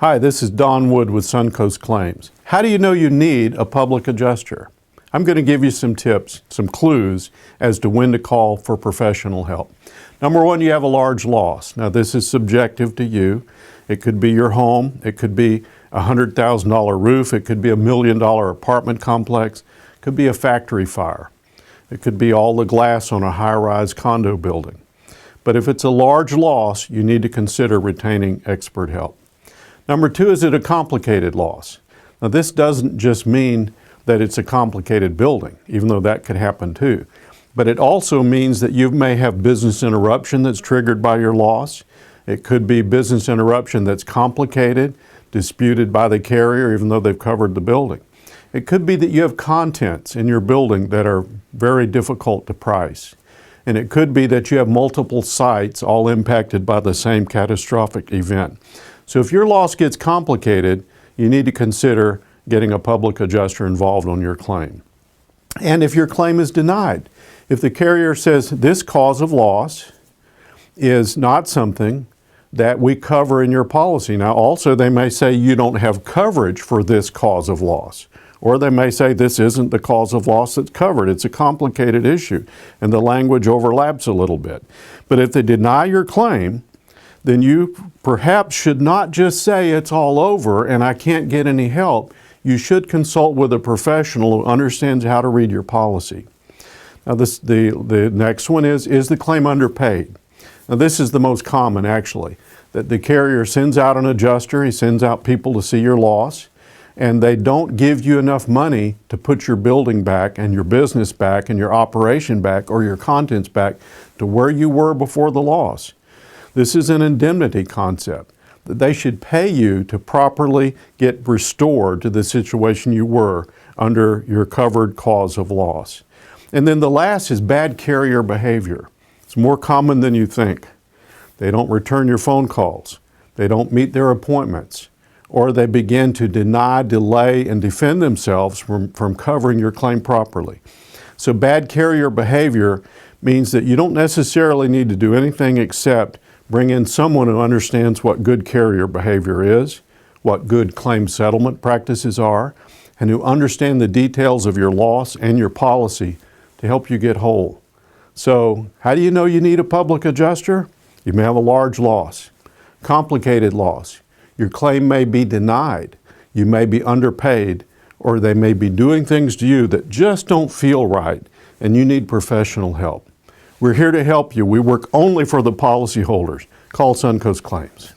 Hi, this is Don Wood with Suncoast Claims. How do you know you need a public adjuster? I'm going to give you some tips, some clues as to when to call for professional help. Number one, you have a large loss. Now this is subjective to you. It could be your home, it could be a $100,000 roof, it could be $1 million apartment complex, it could be a factory fire. It could be all the glass on a high-rise condo building. But if it's a large loss, you need to consider retaining expert help. Number two, is it a complicated loss? Now this doesn't just mean that it's a complicated building, even though that could happen too. But it also means that you may have business interruption that's triggered by your loss. It could be business interruption that's complicated, disputed by the carrier, even though they've covered the building. It could be that you have contents in your building that are very difficult to price. And it could be that you have multiple sites all impacted by the same catastrophic event. So if your loss gets complicated, you need to consider getting a public adjuster involved on your claim. And if your claim is denied, if the carrier says this cause of loss is not something that we cover in your policy. Now also they may say you don't have coverage for this cause of loss. Or they may say this isn't the cause of loss that's covered. It's a complicated issue and the language overlaps a little bit. But if they deny your claim, then you perhaps should not just say it's all over and I can't get any help. You should consult with a professional who understands how to read your policy. Now the next one is the claim underpaid? Now this is the most common actually, that the carrier sends out an adjuster, he sends out people to see your loss, and they don't give you enough money to put your building back and your business back and your operation back or your contents back to where you were before the loss. This is an indemnity concept, that they should pay you to properly get restored to the situation you were under your covered cause of loss. And then the last is bad carrier behavior. It's more common than you think. They don't return your phone calls. They don't meet their appointments. Or they begin to deny, delay, and defend themselves from covering your claim properly. So bad carrier behavior means that you don't necessarily need to do anything except bring in someone who understands what good carrier behavior is, what good claim settlement practices are, and who understand the details of your loss and your policy to help you get whole. So how do you know you need a public adjuster? You may have a large loss, complicated loss. Your claim may be denied. You may be underpaid, or they may be doing things to you that just don't feel right, and you need professional help. We're here to help you. We work only for the policyholders. Call Suncoast Claims.